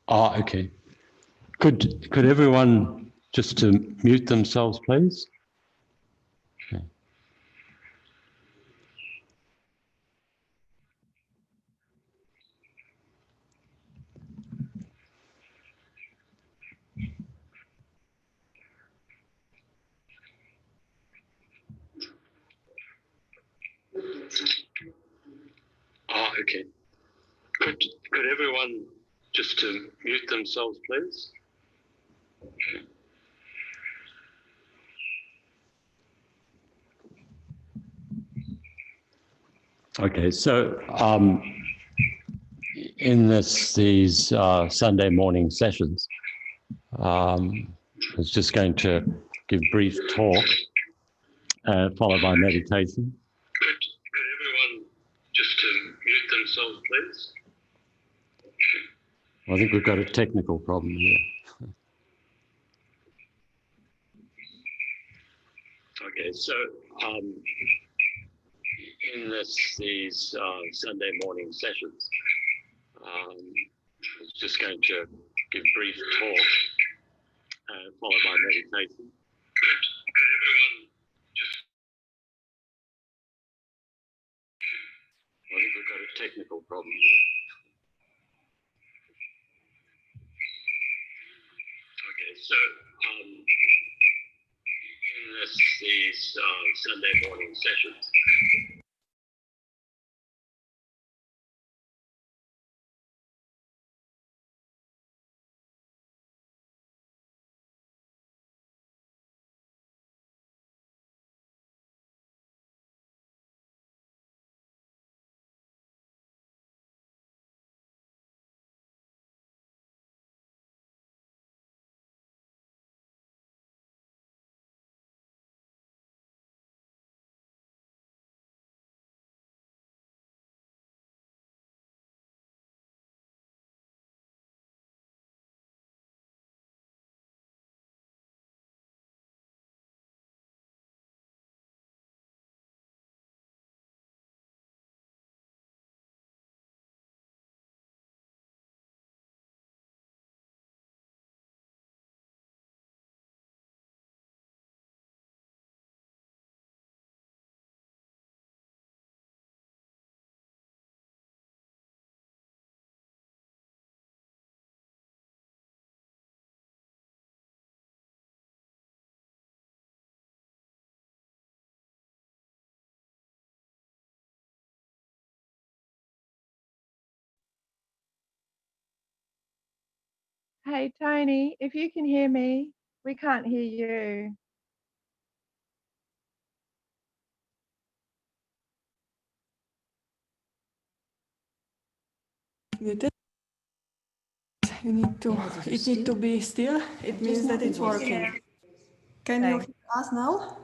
Ah, okay. Could everyone just to mute themselves, please? Okay. Ah, okay. Could everyone just to mute themselves, please? Okay, so in these Sunday morning sessions, I was just going to give brief talk, followed by meditation. Could everyone just to mute themselves, please? I think we've got a technical problem here. Okay, so in these Sunday morning sessions, I was just going to give brief talk, followed by meditation. Could everyone just... I think we've got a technical problem here. Okay, so in these Sunday morning sessions, Hey, Tony, if you can hear me, we can't hear you. Muted. It need to be still. It means that it's working. Can you hear us now?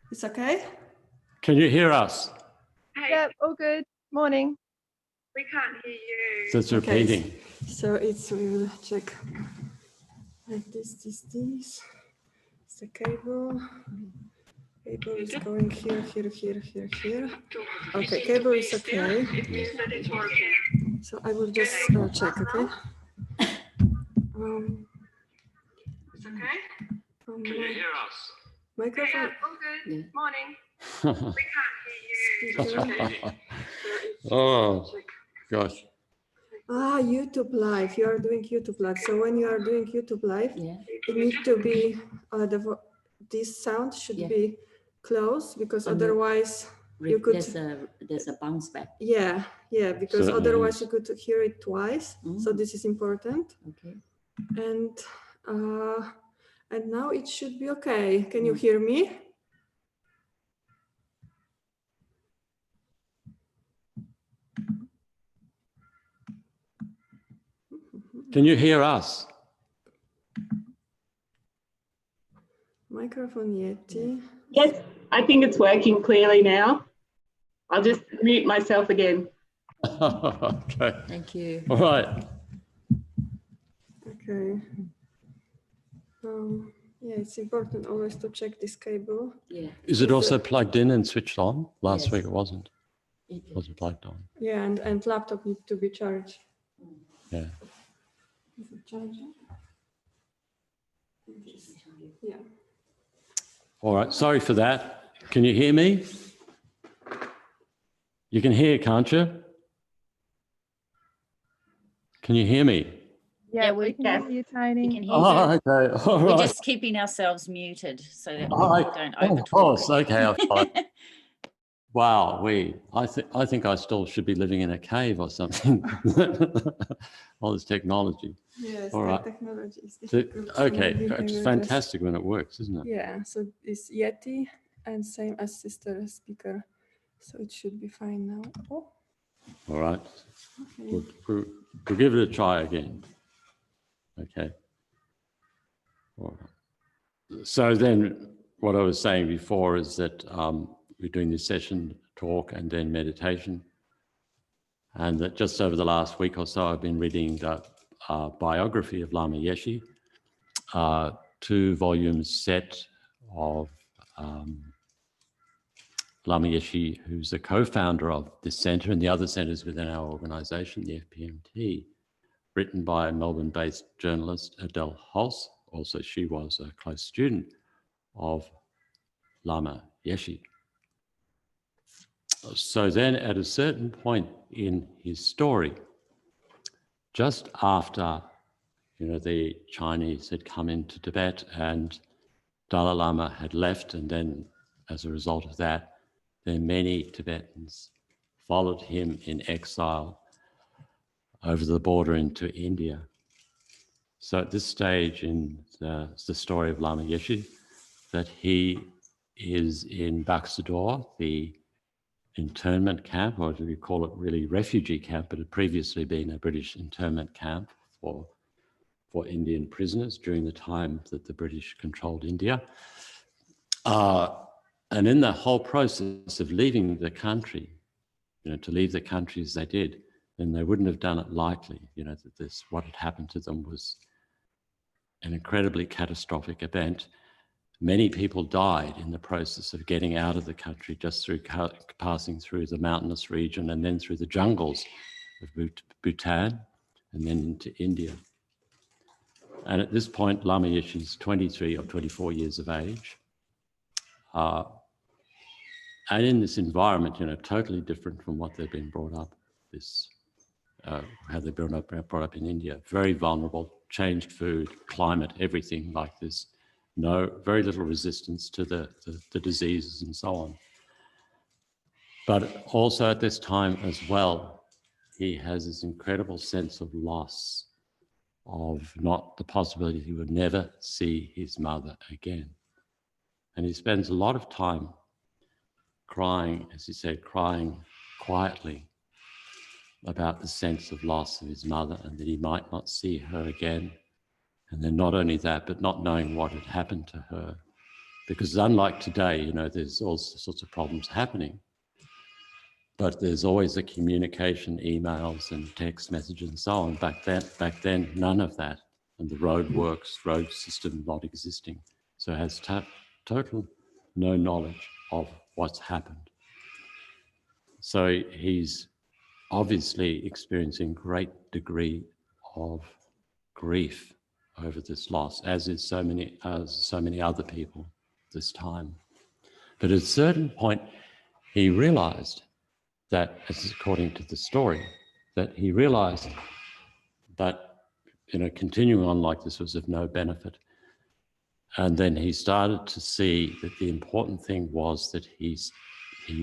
It's okay? can you hear us? Hey. Yep, all good. Morning. We can't hear you. So it's repeating. Okay. So we will check like this. It's the cable. Cable is going here. Okay, cable is okay. It means that it's working. So I will just check, okay? It's okay? Can you hear us? Microphone. Yeah, all good. Yeah. Morning. We can't hear you. Oh, gosh. YouTube Live. You are doing YouTube Live. So when you are doing YouTube Live, it needs to be, this sound should be close, because otherwise you could... There's a bounce back. Yeah, because otherwise you could hear it twice. So this is important. Okay. And now it should be okay. Can you hear me? Can you hear us? Microphone Yeti. Yes, I think it's working clearly now. I'll just mute myself again. Okay. Thank you. All right. Okay. Yeah, it's important always to check this cable. Yeah. Is it also plugged in and switched on? Last week it wasn't. Was it plugged on? Yeah, and laptop need to be charged. Yeah. Is it charging? It is. Yeah. All right. Sorry for that. Can you hear me? You can hear, can't you? Can you hear me? Yeah, we we can hear can. you, We Tony. can hear you. Oh, okay. All We're right. just keeping ourselves muted so that Oh, we don't of over course. talk. Okay. I'll try. Wow. I think I still should be living in a cave or something. All this technology. Yes, All right. technology is So, difficult. so okay. maybe I It's will fantastic when it works, isn't it? Yeah, so it's Yeti and same as sister speaker. So it should be fine now. Oh, All right. okay. We'll give it a try again. Okay. All right. So then what I was saying before is that we're doing this session, talk, and then meditation. And that just over the last week or so, I've been reading the biography of Lama Yeshe, 2 volumes set of Lama Yeshe, who's the co-founder of this centre and the other centres within our organisation, the FPMT, written by a Melbourne-based journalist, Adele Hulse. Also, she was a close student of Lama Yeshe. So then at a certain point in his story, just after, the Chinese had come into Tibet and Dalai Lama had left, and then as a result of that, then many Tibetans followed him in exile over the border into India. So at this stage in the story of Lama Yeshe, that he is in Baxador, the internment camp, or do we call it really refugee camp, but had previously been a British internment camp for Indian prisoners during the time that the British controlled India. And in the whole process of leaving the country, to leave the country as they did, then they wouldn't have done it lightly. That what had happened to them was an incredibly catastrophic event. Many people died in the process of getting out of the country, just through passing through the mountainous region and then through the jungles of Bhutan and then into India. And at this point, Lama Yeshe is 23 or 24 years of age. And in this environment, totally different from what they've been brought up, how they've been brought up in India. Very vulnerable, changed food, climate, everything like this. Very little resistance to the diseases and so on. But also at this time as well, he has this incredible sense of loss, of not the possibility he would never see his mother again. And he spends a lot of time crying, as he said, crying quietly about the sense of loss of his mother and that he might not see her again. And then not only that, but not knowing what had happened to her. Because unlike today, there's all sorts of problems happening, but there's always a communication, emails and text messages and so on. Back then, none of that. And the road system not existing. So has total no knowledge of what's happened. So he's obviously experiencing great degree of grief over this loss, as is so many other people this time. But at a certain point, he realized that, as according to the story, that he realized that continuing on like this was of no benefit. And then he started to see that the important thing was that he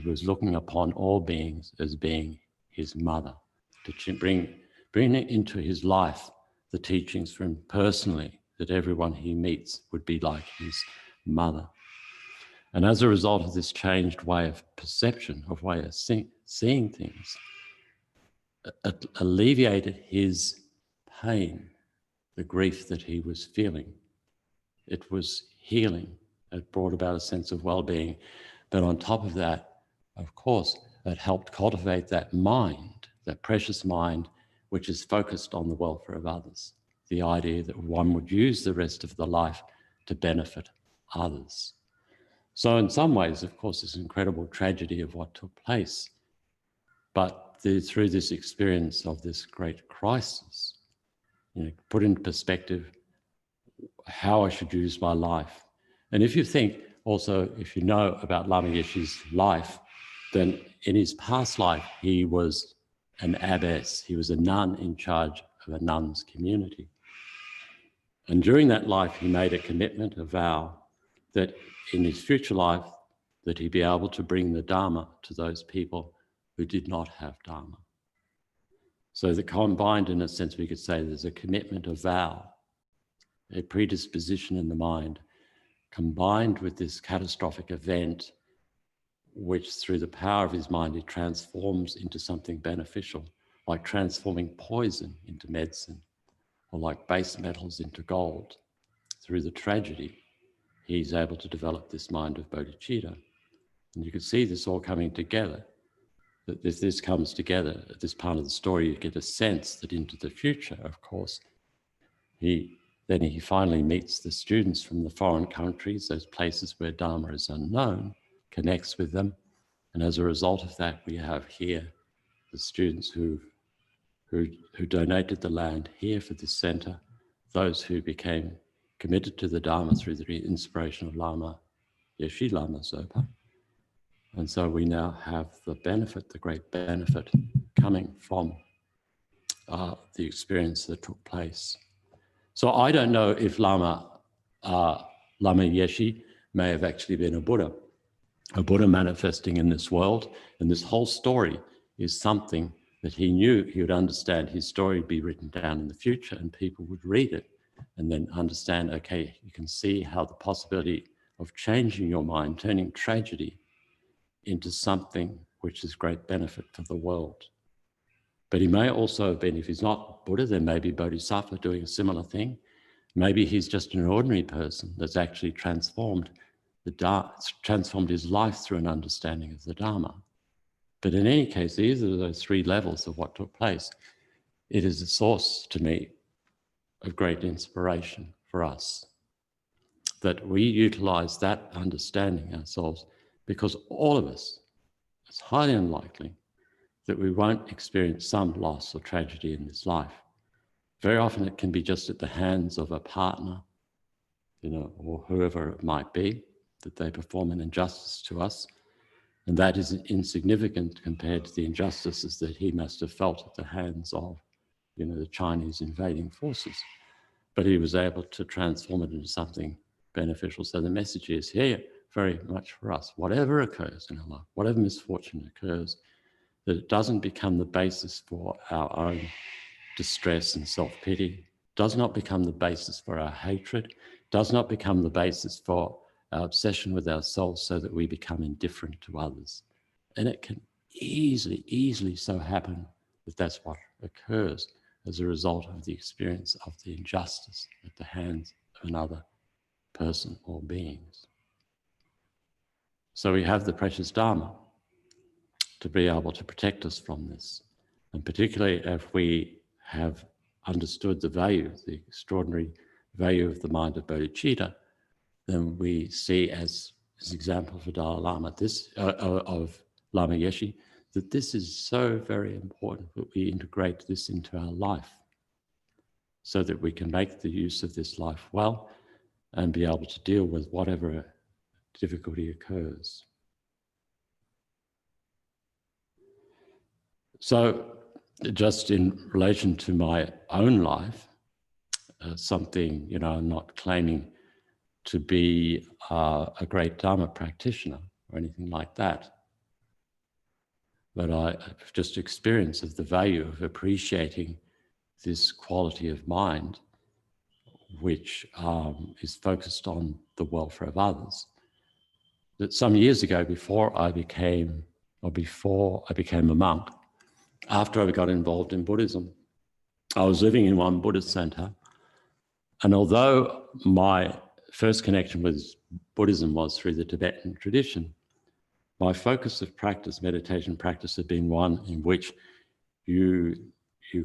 was looking upon all beings as being his mother, to bring into his life the teachings from him personally, that everyone he meets would be like his mother. And as a result of this changed way of perception, of way of seeing things, it alleviated his pain, the grief that he was feeling. It was healing. It brought about a sense of well-being. But on top of that, of course, it helped cultivate that mind, that precious mind, which is focused on the welfare of others. The idea that one would use the rest of the life to benefit others. So in some ways, of course, this incredible tragedy of what took place But through this experience of this great crisis, put into perspective how I should use my life. And if you think also, if you know about Lama Yeshe's life, then in his past life, he was an abbess. He was a nun in charge of a nun's community. And during that life, he made a commitment, a vow, that in his future life, that he'd be able to bring the Dharma to those people who did not have Dharma. So the combined, in a sense, we could say there's a commitment, a vow, a predisposition in the mind, combined with this catastrophic event, which through the power of his mind, he transforms into something beneficial, like transforming poison into medicine, or like base metals into gold. Through the tragedy, he's able to develop this mind of bodhicitta. And you can see this all coming together, that if this comes together, at this part of the story, you get a sense that into the future, of course, he finally meets the students from the foreign countries, those places where Dharma is unknown, connects with them. And as a result of that, we have here the students who donated the land here for this center, those who became committed to the Dharma through the inspiration of Lama Yeshe Lama Zopa. And so we now have the benefit, the great benefit coming from the experience that took place. So I don't know if Lama Yeshe may have actually been a Buddha manifesting in this world. And this whole story is something that he knew he would understand. His story would be written down in the future and people would read it and then understand, okay, you can see how the possibility of changing your mind, turning tragedy into something which is great benefit for the world. But he may also have been, if he's not Buddha, then maybe Bodhisattva doing a similar thing. Maybe he's just an ordinary person that's actually transformed his life through an understanding of the Dharma. But in any case, either of those three levels of what took place, it is a source to me of great inspiration for us, that we utilize that understanding ourselves, because all of us, it's highly unlikely that we won't experience some loss or tragedy in this life. Very often it can be just at the hands of a partner, or whoever it might be, that they perform an injustice to us. And that is insignificant compared to the injustices that he must have felt at the hands of, the Chinese invading forces. But he was able to transform it into something beneficial. So the message is here very much for us. Whatever occurs in our life, whatever misfortune occurs, that it doesn't become the basis for our own distress and self-pity, does not become the basis for our hatred, does not become the basis for our obsession with ourselves so that we become indifferent to others. And it can easily so happen that that's what occurs as a result of the experience of the injustice at the hands of another person or beings. So we have the precious Dharma to be able to protect us from this. And particularly if we have understood the value, the extraordinary value of the mind of bodhicitta, then we see as example for Dalai Lama, of Lama Yeshe, that this is so very important that we integrate this into our life so that we can make the use of this life well and be able to deal with whatever difficulty occurs. So just in relation to my own life, something, I'm not claiming to be a great Dharma practitioner or anything like that. But I've just experienced of the value of appreciating this quality of mind, which is focused on the welfare of others. That some years ago, before I became a monk, after I got involved in Buddhism, I was living in one Buddhist center. And although my first connection with Buddhism was through the Tibetan tradition, my focus of practice, meditation practice, had been one in which you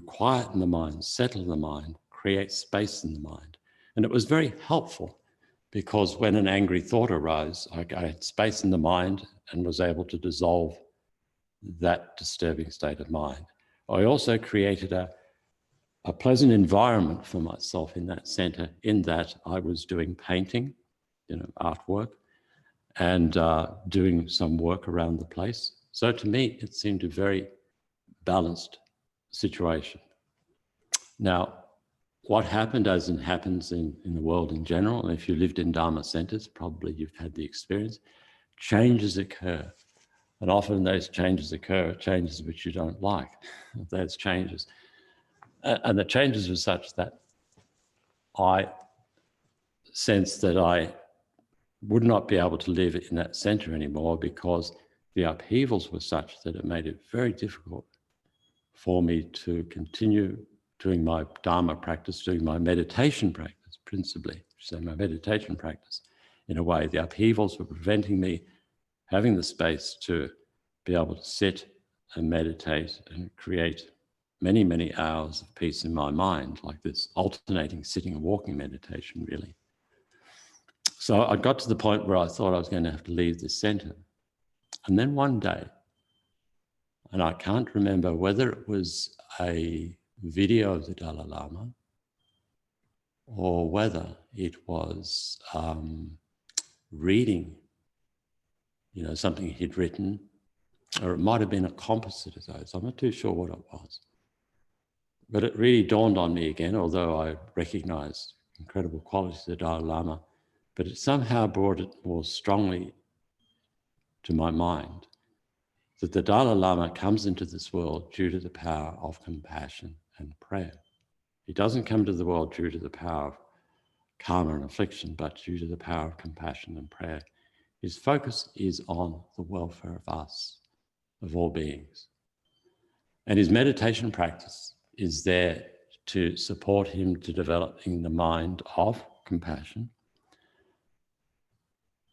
quieten the mind, settle the mind, create space in the mind. And it was very helpful because when an angry thought arose, I had space in the mind and was able to dissolve that disturbing state of mind. I also created a pleasant environment for myself in that center, in that I was doing painting, artwork, and doing some work around the place. So to me, it seemed a very balanced situation. Now, what happened, as it happens in the world in general, and if you lived in Dharma centers, probably you've had the experience, changes occur. And often those changes occur, changes which you don't like, those changes. And the changes were such that I sensed that I would not be able to live in that center anymore, because the upheavals were such that it made it very difficult for me to continue doing my Dharma practice, doing my meditation practice, principally, so my meditation practice. In a way, the upheavals were preventing me having the space to be able to sit and meditate and create many, many hours of peace in my mind, like this alternating sitting and walking meditation, really. So I got to the point where I thought I was going to have to leave this center. And then one day, and I can't remember whether it was a video of the Dalai Lama or whether it was reading, something he'd written, or it might have been a composite of those. I'm not too sure what it was. But it really dawned on me again, although I recognized incredible qualities of the Dalai Lama, but it somehow brought it more strongly to my mind that the Dalai Lama comes into this world due to the power of compassion and prayer. He doesn't come to the world due to the power of karma and affliction, but due to the power of compassion and prayer. His focus is on the welfare of us, of all beings. And his meditation practice is there to support him to developing the mind of compassion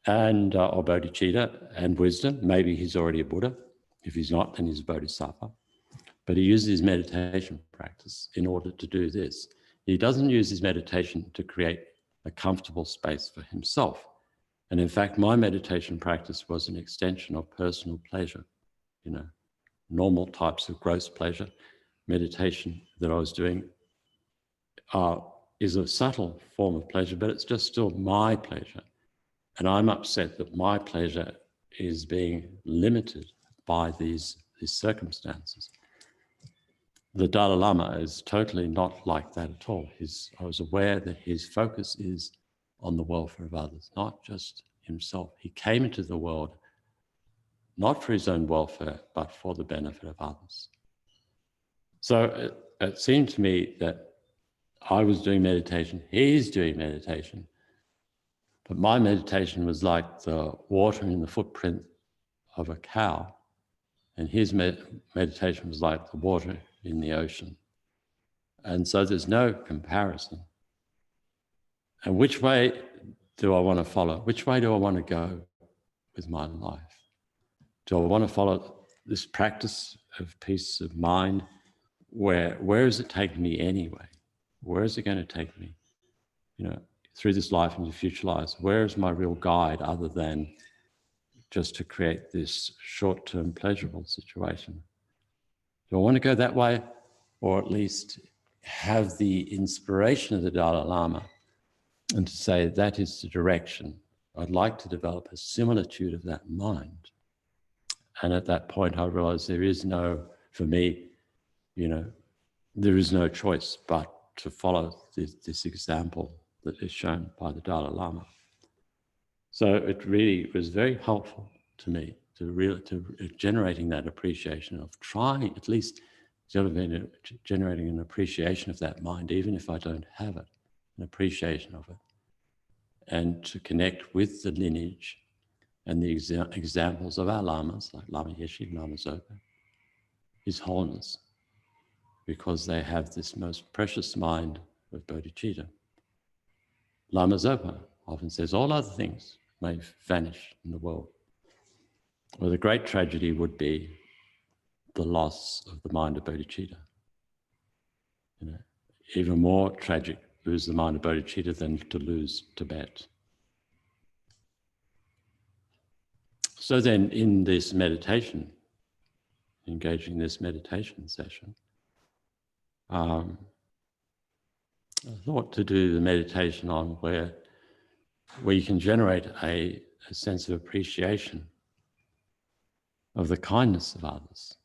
and or bodhicitta and wisdom. Maybe he's already a Buddha. If he's not, then he's a bodhisattva. But he uses his meditation practice in order to do this. He doesn't use his meditation to create a comfortable space for himself. And in fact, my meditation practice was an extension of personal pleasure, normal types of gross pleasure. Meditation that I was doing is a subtle form of pleasure, but it's just still my pleasure. And I'm upset that my pleasure is being limited by these circumstances. The Dalai Lama is totally not like that at all. I was aware that his focus is on the welfare of others, not just himself. He came into the world not for his own welfare, but for the benefit of others. So it seemed to me that I was doing meditation, he's doing meditation, but my meditation was like the water in the footprint of a cow, and his meditation was like the water in the ocean. And so there's no comparison. And which way do I want to follow? Which way do I want to go with my life? Do I want to follow this practice of peace of mind? Where is it taking me anyway? Where is it going to take me? Through this life into future lives, where is my real guide other than just to create this short-term pleasurable situation? Do I want to go that way, or at least have the inspiration of the Dalai Lama and to say that is the direction? I'd like to develop a similitude of that mind. And at that point, I realized there is no, for me, there is no choice but to follow this example that is shown by the Dalai Lama. So it really was very helpful to me to generating that appreciation of trying, at least generating an appreciation of that mind, even if I don't have it, an appreciation of it, and to connect with the lineage and the examples of our lamas, like Lama Yeshe, Lama Zopa, His Holiness, because they have this most precious mind of bodhicitta. Lama Zopa often says, all other things may vanish in the world. Well, the great tragedy would be the loss of the mind of bodhicitta. Even more tragic, lose the mind of bodhicitta than to lose Tibet. So then in this meditation, engaging in this meditation session, I thought to do the meditation on where you can generate a sense of appreciation of the kindness of others,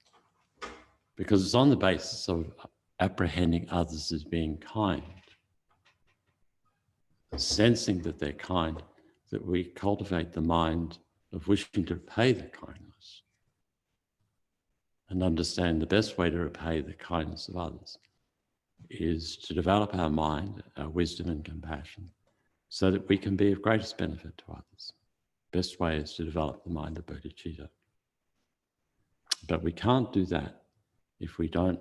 because it's on the basis of apprehending others as being kind, sensing that they're kind, that we cultivate the mind of wishing to repay the kindness and understand the best way to repay the kindness of others is to develop our mind, our wisdom and compassion, so that we can be of greatest benefit to others. Best way is to develop the mind of bodhicitta. But we can't do that if we don't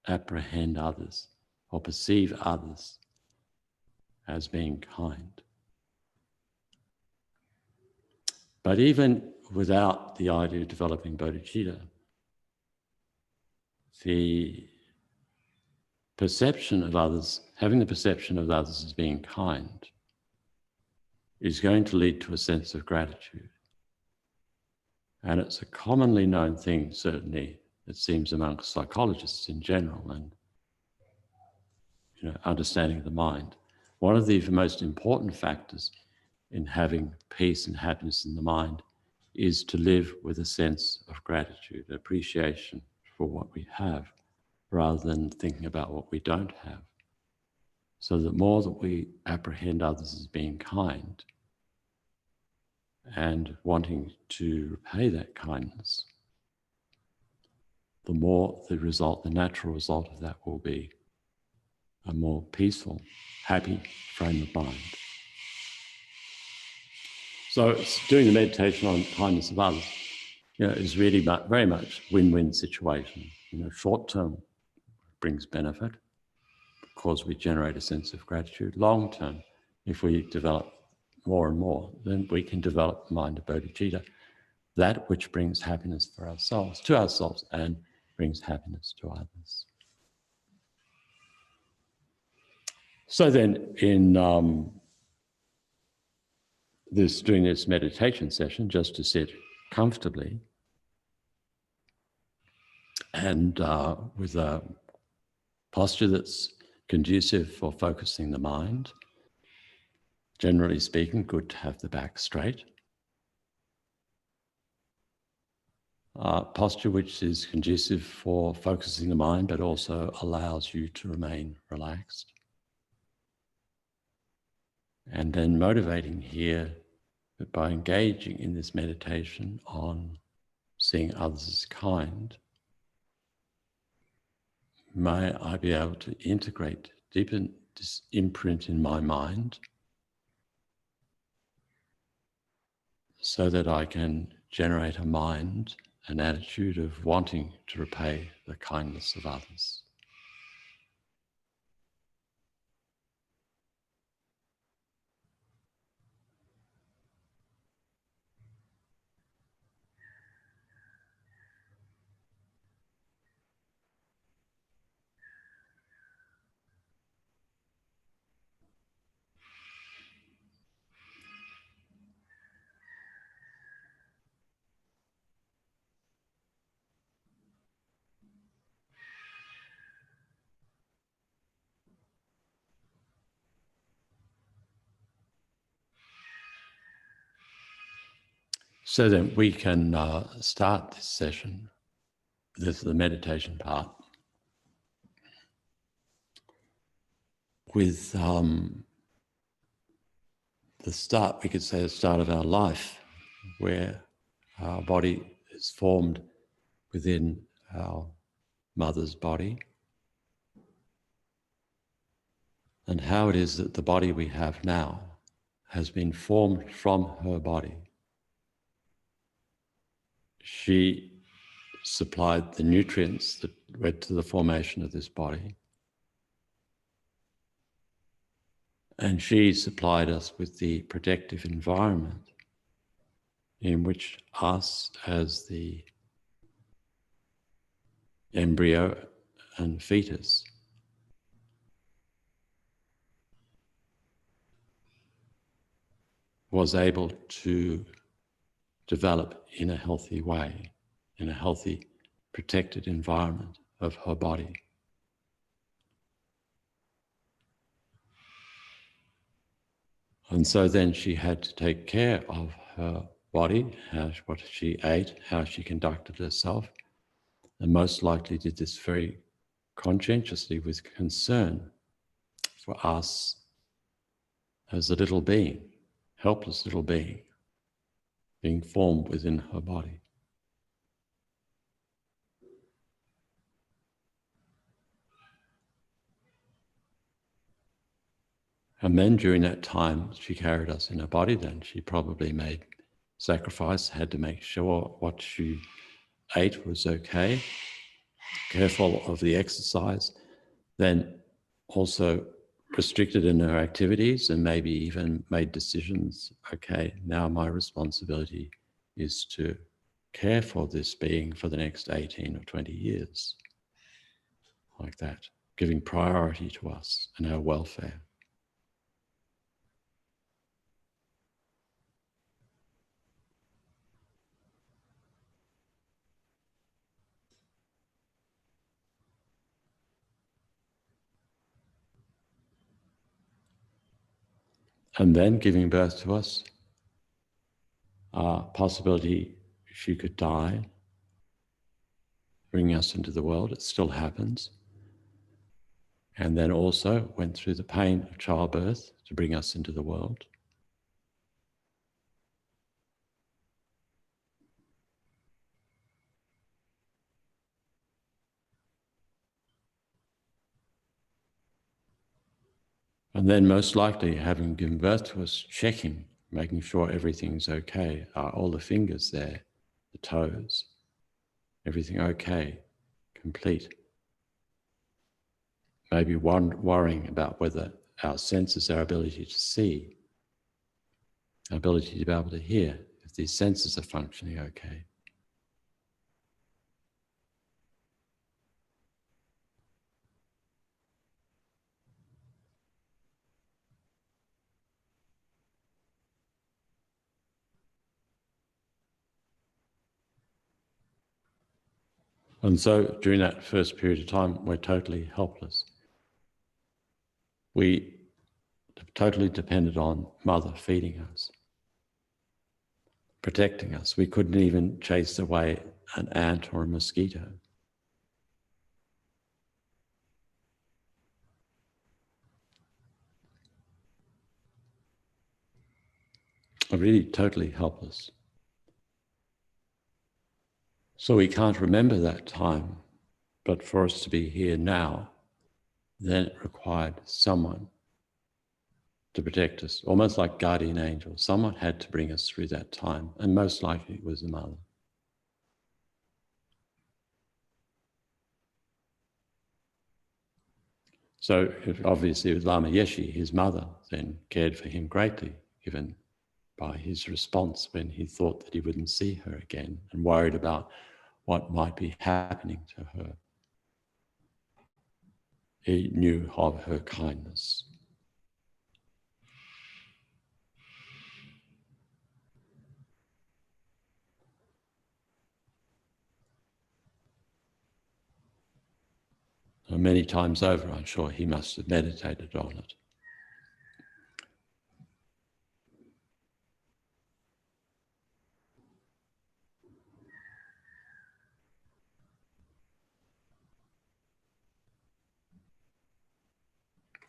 apprehend others or perceive others as being kind. But even without the idea of developing bodhicitta, the perception of others, having the perception of others as being kind, is going to lead to a sense of gratitude. And it's a commonly known thing, certainly, it seems, amongst psychologists in general and understanding of the mind. One of the most important factors in having peace and happiness in the mind is to live with a sense of gratitude, appreciation for what we have, rather than thinking about what we don't have. So the more that we apprehend others as being kind and wanting to repay that kindness, the more the natural result of that will be a more peaceful, happy frame of mind. So it's doing the meditation on kindness of others, is really very much win-win situation. Short-term brings benefit because we generate a sense of gratitude. Long-term, if we develop more and more, then we can develop the mind of bodhicitta, that which brings happiness to ourselves, and brings happiness to others. So then, in doing this meditation session, just to sit comfortably and with a posture that's conducive for focusing the mind. Generally speaking, good to have the back straight. Posture which is conducive for focusing the mind, but also allows you to remain relaxed. And then motivating here by engaging in this meditation on seeing others as kind, may I be able to integrate, deepen this imprint in my mind so that I can generate a mind, an attitude of wanting to repay the kindness of others. So then we can start this session, the meditation part, with the start, we could say the start of our life, where our body is formed within our mother's body, and how it is that the body we have now has been formed from her body. She supplied the nutrients that led to the formation of this body. And she supplied us with the protective environment in which us, as the embryo and fetus, was able to develop in a healthy way, in a healthy protected environment of her body. And so then she had to take care of her body, what she ate, how she conducted herself, and most likely did this very conscientiously with concern for us as a little being, helpless little being, being formed within her body. And then during that time, she carried us in her body. Then she probably made sacrifice, had to make sure what she ate was okay, careful of the exercise, then also restricted in her activities and maybe even made decisions. Okay, now my responsibility is to care for this being for the next 18 or 20 years, like that, giving priority to us and our welfare. And then giving birth to us, possibility she could die, bringing us into the world. It still happens. And then also went through the pain of childbirth to bring us into the world. And then most likely having given birth to us, checking, making sure everything's okay. Are all the fingers there, the toes, everything okay, complete? Maybe worrying about whether our senses, our ability to see, our ability to be able to hear, if these senses are functioning okay. And so during that first period of time, we're totally helpless. We totally depended on Mother feeding us, protecting us. We couldn't even chase away an ant or a mosquito. We're really totally helpless. So we can't remember that time, but for us to be here now, then it required someone to protect us, almost like guardian angel. Someone had to bring us through that time, and most likely it was the Mother. So obviously with Lama Yeshe, his mother then cared for him greatly, given by his response when he thought that he wouldn't see her again and worried about what might be happening to her. He knew of her kindness. And many times over, I'm sure he must have meditated on it.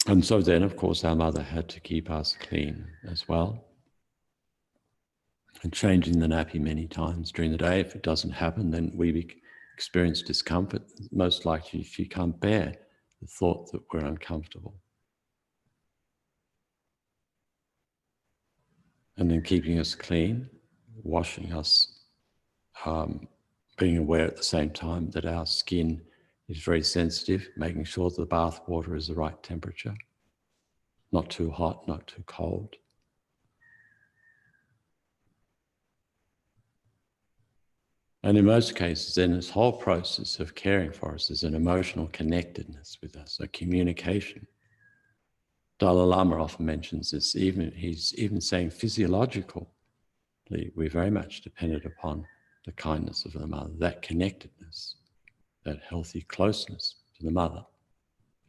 And so then, of course, our mother had to keep us clean as well. And changing the nappy many times during the day. If it doesn't happen, then we experience discomfort. Most likely she can't bear the thought that we're uncomfortable. And then keeping us clean, washing us, being aware at the same time that our skin is very sensitive, making sure that the bath water is the right temperature, not too hot, not too cold. And in most cases, then this whole process of caring for us is an emotional connectedness with us, a communication. Dalai Lama often mentions this, he's even saying physiologically, we're very much dependent upon the kindness of the Mother, that connectedness that healthy closeness to the mother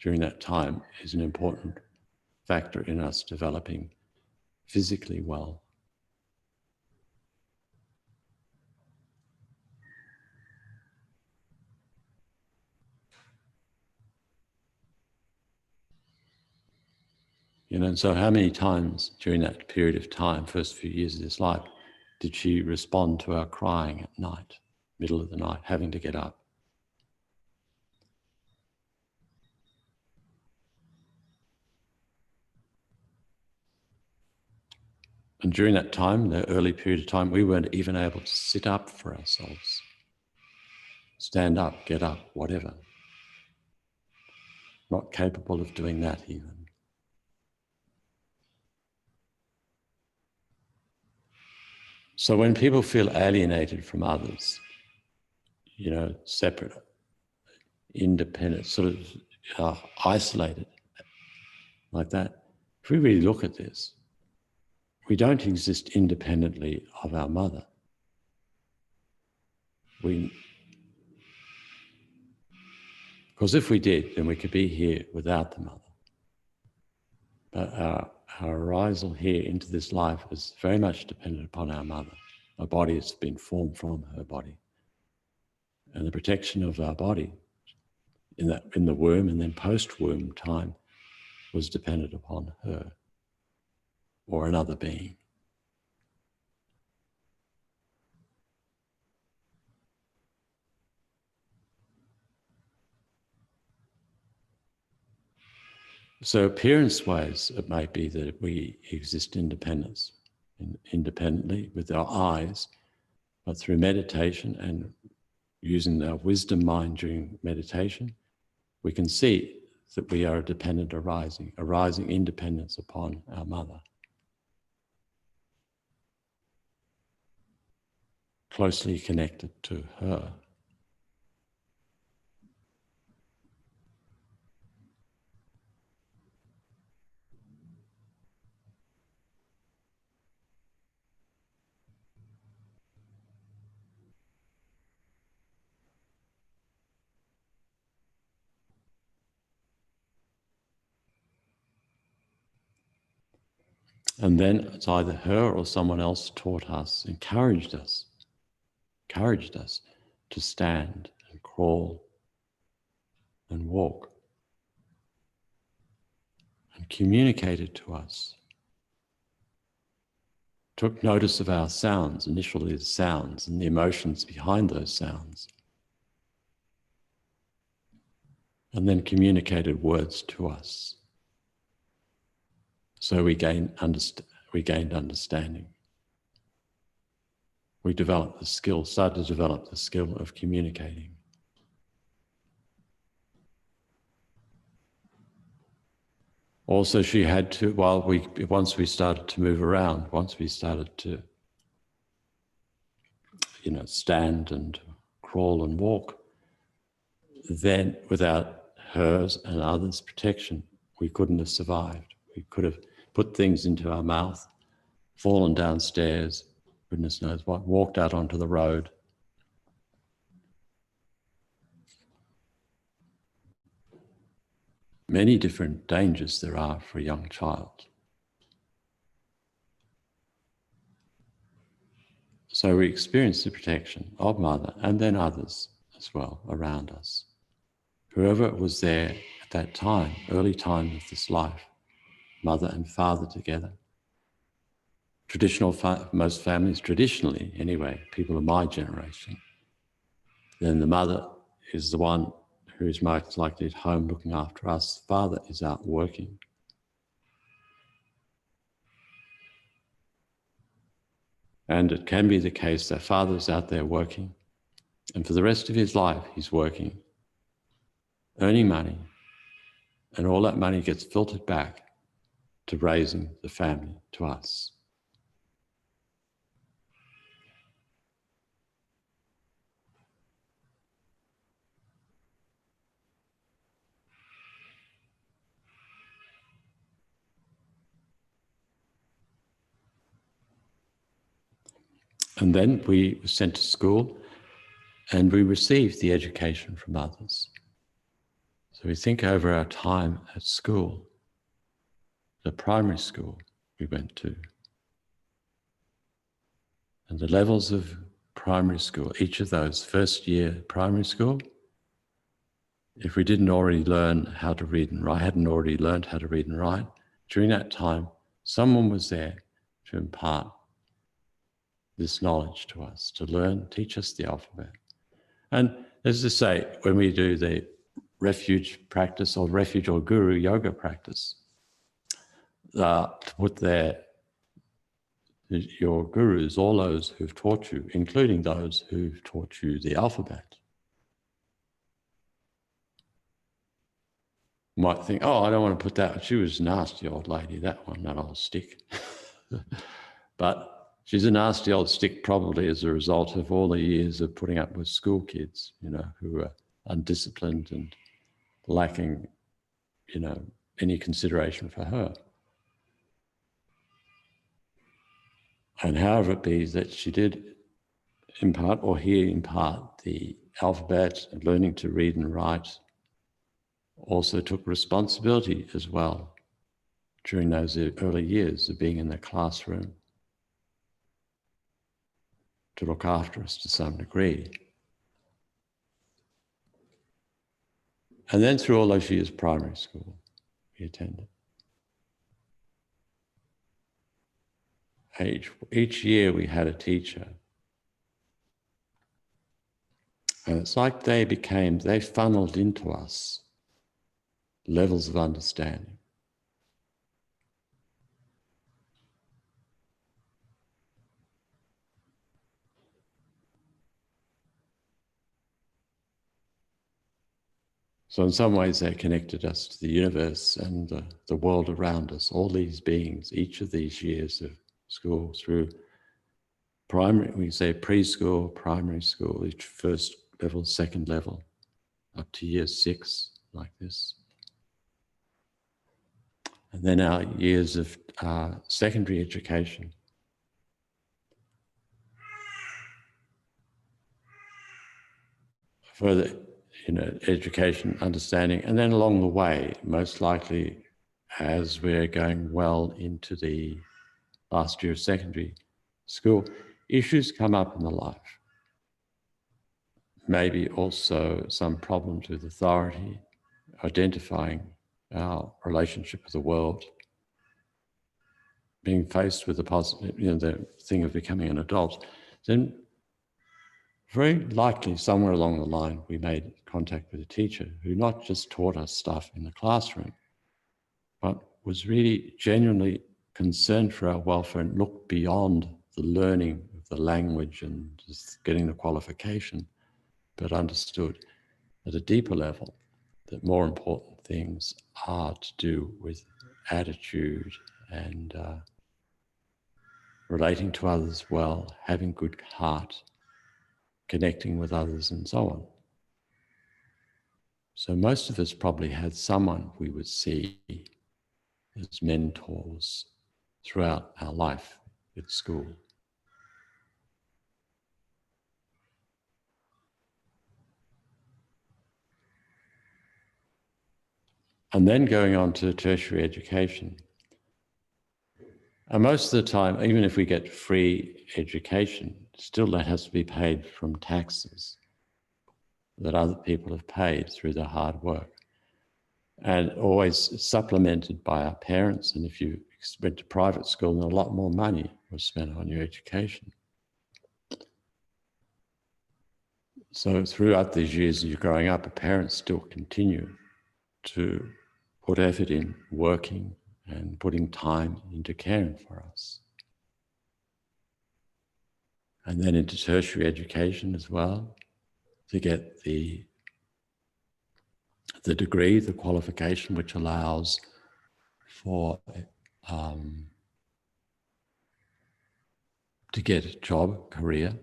during that time is an important factor in us developing physically well. You know, and so how many times during that period of time, first few years of his life, did she respond to our crying at night, middle of the night, having to get up? And during that time, the early period of time, we weren't even able to sit up for ourselves. Stand up, get up, whatever. Not capable of doing that even. So when people feel alienated from others, you know, separate, independent, sort of isolated, like that, if we really look at this, we don't exist independently of our mother. Because if we did, then we could be here without the mother. But our arisal here into this life is very much dependent upon our mother. Our body has been formed from her body. And the protection of our body in the womb and then post-womb time was dependent upon her or another being. So appearance-wise, it might be that we exist independently with our eyes, but through meditation and using our wisdom mind during meditation, we can see that we are a dependent arising independence upon our mother. Closely connected to her. And then it's either her or someone else taught us, encouraged us to stand and crawl and walk, and communicated to us. Took notice of our sounds, initially the sounds and the emotions behind those sounds, and then communicated words to us. So we gained understanding. We started to develop the skill of communicating. Also, she had to, once we started to move around, once we started to, stand and crawl and walk, then without hers and others' protection, we couldn't have survived. We could have put things into our mouth, fallen downstairs, goodness knows what, walked out onto the road. Many different dangers there are for a young child. So we experience the protection of mother and then others as well around us. Whoever was there at that time, early time of this life, mother and father together. Most families, traditionally anyway, people of my generation, then the mother is the one who is most likely at home looking after us. Father is out working. And it can be the case that father's out there working, and for the rest of his life he's working, earning money, and all that money gets filtered back to raising the family, to us. And then we were sent to school, And we receive the education from others. So we think over our time at school, the primary school we went to, and the levels of primary school, each of those first year primary school, if we didn't already learn how to read and write, hadn't already learned how to read and write, during that time, someone was there to impart this knowledge to us, to learn, teach us the alphabet. And as I say, when we do the refuge practice or refuge or guru yoga practice, to put your gurus, all those who've taught you, including those who've taught you the alphabet. You might think, oh, I don't want to put that. She was a nasty old lady, that old stick. But she's a nasty old stick probably as a result of all the years of putting up with school kids, who are undisciplined and lacking, any consideration for her. And however it be that she did impart, or he impart, the alphabet and learning to read and write, also took responsibility as well during those early years of being in the classroom to look after us to some degree. And then through all those years, primary school, we attended. Each year we had a teacher. And it's like they funneled into us levels of understanding. So in some ways they connected us to the universe and the world around us, all these beings, each of these years of school through primary, we say preschool, primary school, each first level, second level, up to year 6, like this. And then our years of secondary education. Further, education, understanding, and then along the way, most likely as we're going well into the last year of secondary school, issues come up in the life. Maybe also some problems with authority, identifying our relationship with the world, being faced with the positive, the thing of becoming an adult. Then very likely somewhere along the line we made contact with a teacher who not just taught us stuff in the classroom, but was really genuinely concerned for our welfare and looked beyond the learning of the language and just getting the qualification, but understood at a deeper level that more important things are to do with attitude and relating to others well, having good heart, connecting with others and so on. So most of us probably had someone we would see as mentors throughout our life at school. And then going on to tertiary education. And most of the time, even if we get free education, still that has to be paid from taxes that other people have paid through their hard work. And always supplemented by our parents. And if you went to private school, then a lot more money was spent on your education. So throughout these years of you growing up, our parents still continue to put effort in working and putting time into caring for us. And then into tertiary education as well, to get the degree, the qualification, which allows for to get a job, career.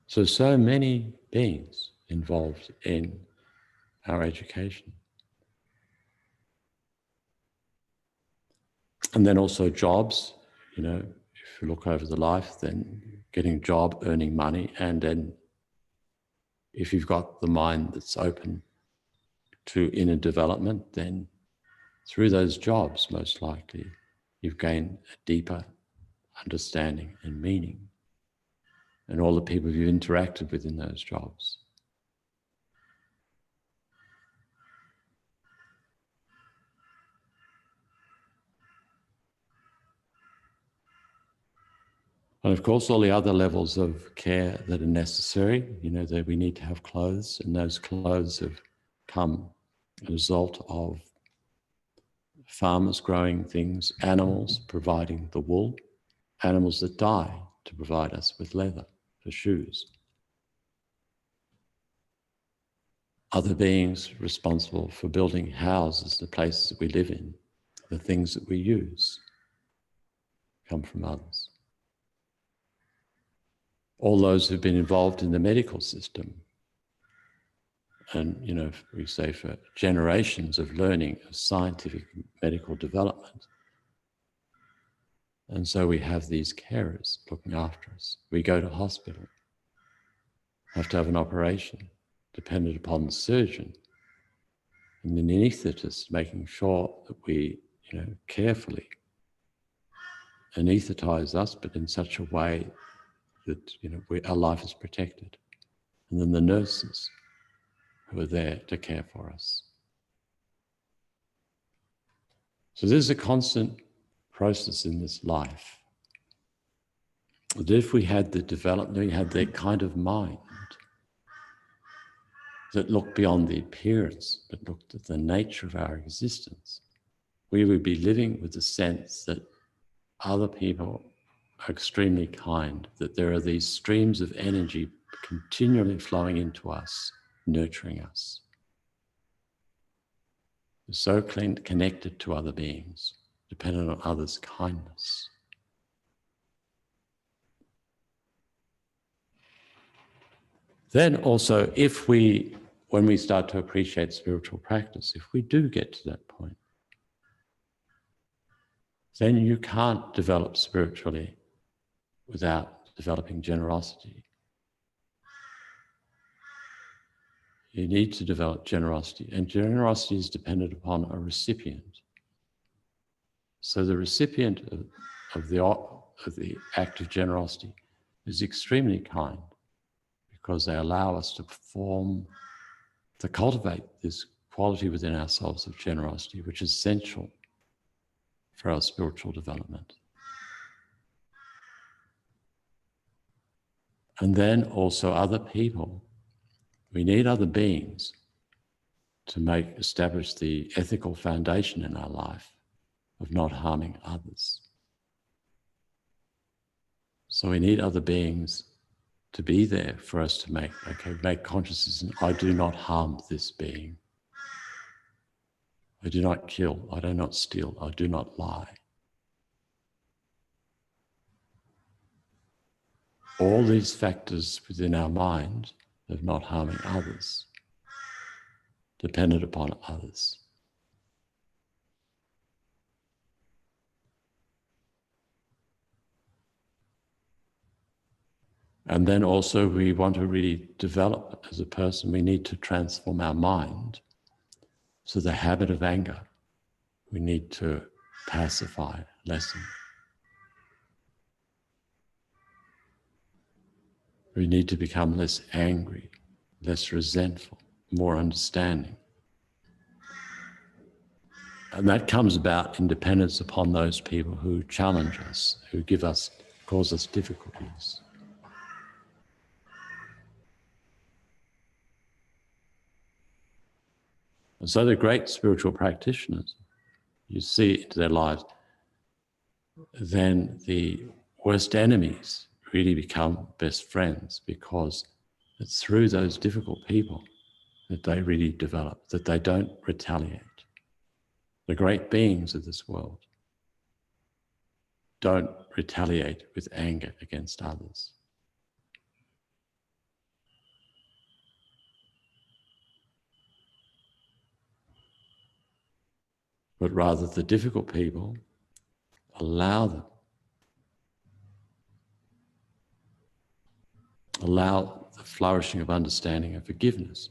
So many beings involved in our education. And then also jobs, if if you look over the life, then getting a job, earning money, and then if you've got the mind that's open to inner development, then through those jobs, most likely, you've gained a deeper understanding and meaning, and all the people you've interacted with in those jobs. And of course, all the other levels of care that are necessary, you know, that we need to have clothes, and those clothes have come as a result of farmers growing things, animals providing the wool, animals that die to provide us with leather for shoes. Other beings responsible for building houses, the places that we live in, the things that we use come from others. All those who've been involved in the medical system, and, you know, we say for generations of learning of scientific medical development. And so we have these carers looking after us. We go to hospital, have to have an operation, dependent upon the surgeon and the anaesthetist, making sure that we, you know, carefully anaesthetize us, but in such a way that, you know, our life is protected. And then the nurses who are there to care for us. So there's a constant process in this life. That if we had the development, we had that kind of mind that looked beyond the appearance, but looked at the nature of our existence, we would be living with the sense that other people are extremely kind, that there are these streams of energy continually flowing into us, nurturing us. We're so connected to other beings, dependent on others' kindness. Then also, when we start to appreciate spiritual practice, if we do get to that point, then you can't develop spiritually without developing generosity. You need to develop generosity, and generosity is dependent upon a recipient. So the recipient of the act of generosity is extremely kind, because they allow us to cultivate this quality within ourselves of generosity, which is essential for our spiritual development. And then also other people. We need other beings to establish the ethical foundation in our life of not harming others. So we need other beings to be there for us to make conscious decision. I do not harm this being. I do not kill. I do not steal. I do not lie. All these factors within our mind of not harming others, dependent upon others. And then also we want to really develop as a person, we need to transform our mind. So the habit of anger, we need to pacify, lessen. We need to become less angry, less resentful, more understanding. And that comes about in dependence upon those people who challenge us, who cause us difficulties. And so the great spiritual practitioners, you see into their lives, then the worst enemies really become best friends, because it's through those difficult people that they really develop, that they don't retaliate. The great beings of this world don't retaliate with anger against others. But rather the difficult people, allow them allow the flourishing of understanding and forgiveness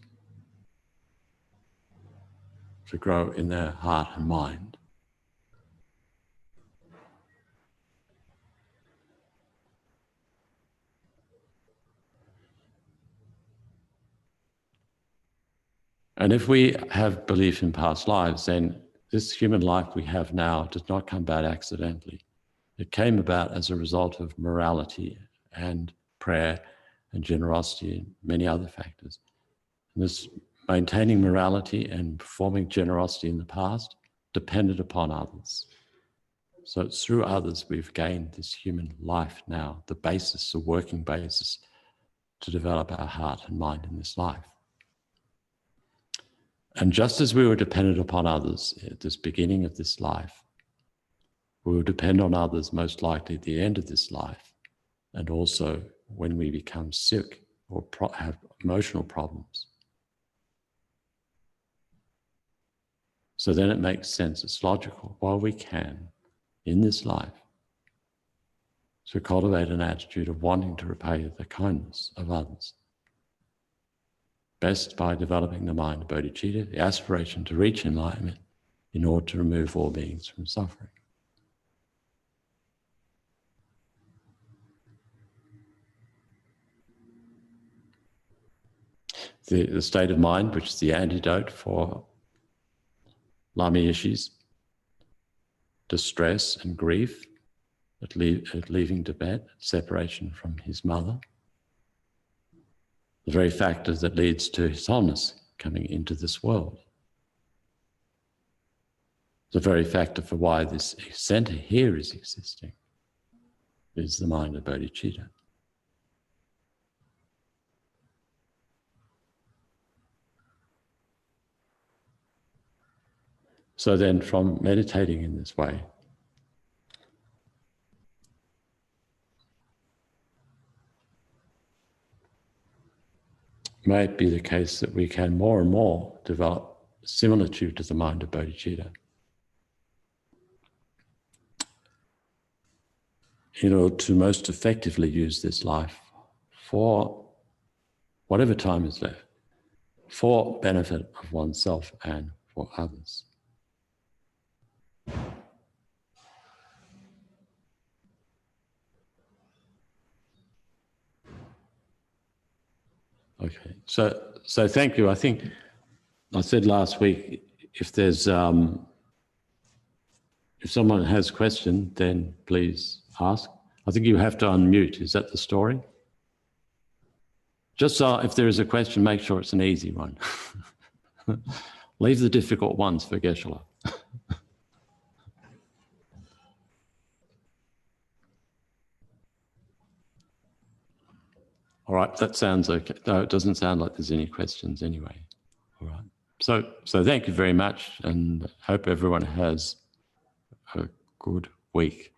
to grow in their heart and mind. And if we have belief in past lives, then this human life we have now did not come about accidentally. It came about as a result of morality and prayer and generosity and many other factors. And this maintaining morality and performing generosity in the past depended upon others. So it's through others we've gained this human life now, the basis, the working basis to develop our heart and mind in this life. And just as we were dependent upon others at this beginning of this life, we will depend on others most likely at the end of this life, and also when we become sick or have emotional problems. So then it makes sense, it's logical, while we can, in this life, to cultivate an attitude of wanting to repay the kindness of others. Best by developing the mind of bodhicitta, the aspiration to reach enlightenment in order to remove all beings from suffering. The state of mind, which is the antidote for Lama Yeshe's distress and grief at leaving Tibet, separation from his mother, the very factor that leads to his wholeness coming into this world. The very factor for why this center here is existing is the mind of bodhicitta. So then from meditating in this way, may it be the case that we can more and more develop similitude to the mind of bodhicitta in order to most effectively use this life for whatever time is left, for benefit of oneself and for others. Okay, so thank you. I think I said last week, if there's if someone has a question, then please ask. I think you have to unmute. Is that the story? Just so if there is a question, make sure it's an easy one. Leave the difficult ones for Geshe-la. All right, that sounds okay. No, it doesn't sound like there's any questions anyway. All right. So thank you very much, and hope everyone has a good week.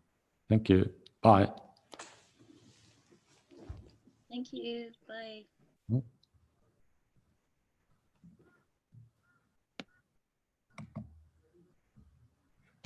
Thank you. Bye. Thank you. Bye.